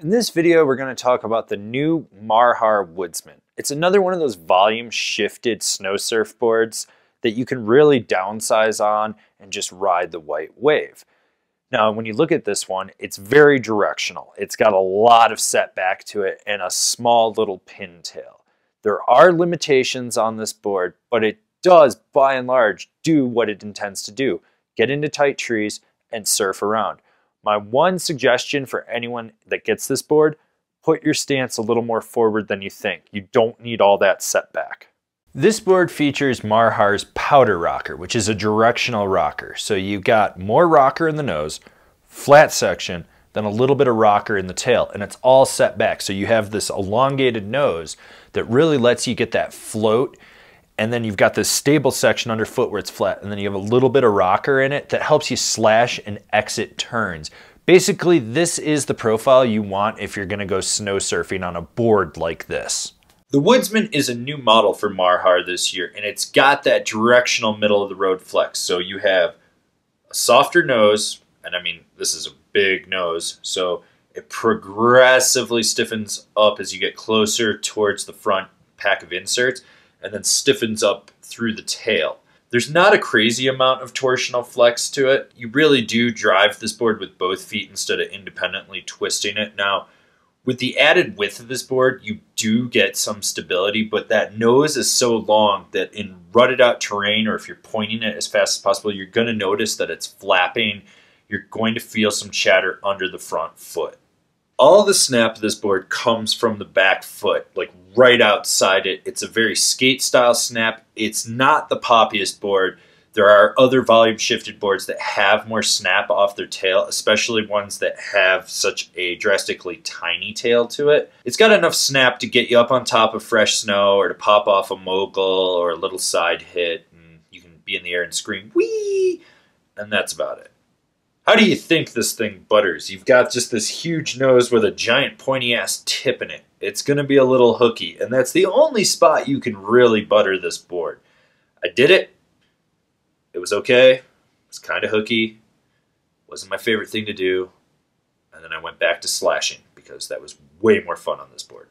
In this video, we're going to talk about the new Marhar Woodsman. It's another one of those volume shifted snow surfboards that you can really downsize on and just ride the white wave. Now, when you look at this one, it's very directional. It's got a lot of setback to it and a small little pintail. There are limitations on this board, but it does, by and large, do what it intends to do. Get into tight trees and surf around. My one suggestion for anyone that gets this board, put your stance a little more forward than you think. You don't need all that setback. This board features Marhar's powder rocker, which is a directional rocker. So you've got more rocker in the nose, flat section, then a little bit of rocker in the tail, and it's all set back. So you have this elongated nose that really lets you get that float, and then you've got this stable section underfoot where it's flat, and then you have a little bit of rocker in it that helps you slash and exit turns. Basically, this is the profile you want if you're gonna go snow surfing on a board like this. The Woodsman is a new model for Marhar this year, and it's got that directional middle of the road flex. So you have a softer nose, and I mean, this is a big nose, so it progressively stiffens up as you get closer towards the front pack of inserts, and then stiffens up through the tail. There's not a crazy amount of torsional flex to it. You really do drive this board with both feet instead of independently twisting it. Now, with the added width of this board, you do get some stability, but that nose is so long that in rutted out terrain, or if you're pointing it as fast as possible, you're gonna notice that it's flapping. You're going to feel some chatter under the front foot. All the snap of this board comes from the back foot, like right outside it. It's a very skate style snap. It's not the poppiest board. There are other volume shifted boards that have more snap off their tail, especially ones that have such a drastically tiny tail to it. It's got enough snap to get you up on top of fresh snow or to pop off a mogul or a little side hit, and you can be in the air and scream, "Wee!" and that's about it. How do you think this thing butters? You've got just this huge nose with a giant pointy ass tip in it. It's going to be a little hooky, and that's the only spot you can really butter this board. I did it. It was okay. It was kind of hooky. Wasn't my favorite thing to do. And then I went back to slashing because that was way more fun on this board.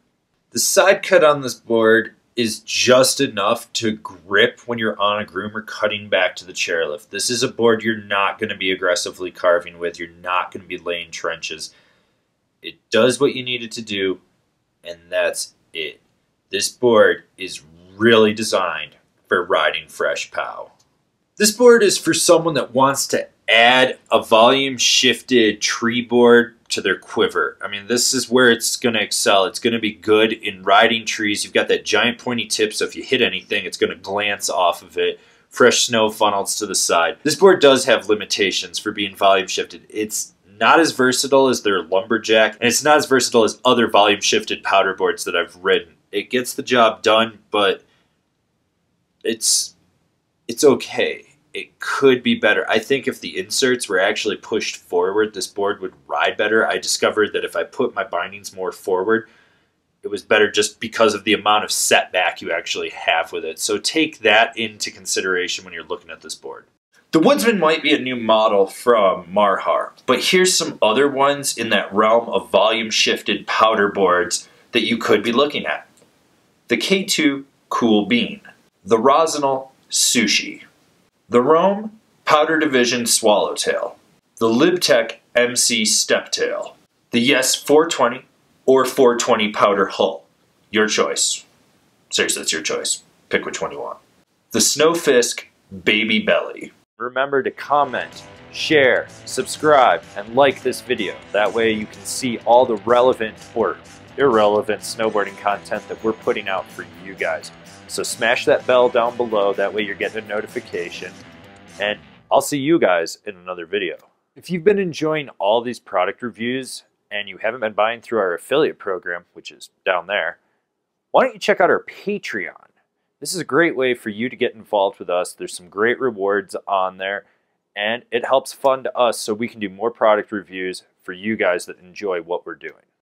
The side cut on this board is just enough to grip when you're on a groomer cutting back to the chairlift. This is a board you're not going to be aggressively carving with. You're not going to be laying trenches. It does what you need it to do, and that's it. This board is really designed for riding fresh pow. This board is for someone that wants to add a volume shifted tree board to their quiver. I mean, this is where it's going to excel. It's going to be good in riding trees. You've got that giant pointy tip, so if you hit anything, it's going to glance off of it. Fresh snow funnels to the side. This board does have limitations for being volume shifted. It's not as versatile as their lumberjack, and it's not as versatile as other volume shifted powder boards that I've ridden. It gets the job done, but it's okay. It could be better. I think if the inserts were actually pushed forward, this board would ride better. I discovered that if I put my bindings more forward, it was better just because of the amount of setback you actually have with it. So take that into consideration when you're looking at this board. The Woodsman might be a new model from Marhar, but here's some other ones in that realm of volume shifted powder boards that you could be looking at. The K2 Cool Bean, the Rosinal Sushi, the Rome Powder Division Swallowtail, the Libtech MC Steptail, the Yes 420 or 420 Powder Hull. Your choice. Seriously, it's your choice. Pick which one you want. The Snowfisk Baby Belly. Remember to comment, share, subscribe, and like this video. That way you can see all the relevant or irrelevant snowboarding content that we're putting out for you guys. So smash that bell down below, that way you're getting a notification, and I'll see you guys in another video. If you've been enjoying all these product reviews and you haven't been buying through our affiliate program, which is down there, why don't you check out our Patreon? This is a great way for you to get involved with us. There's some great rewards on there, and it helps fund us so we can do more product reviews for you guys that enjoy what we're doing.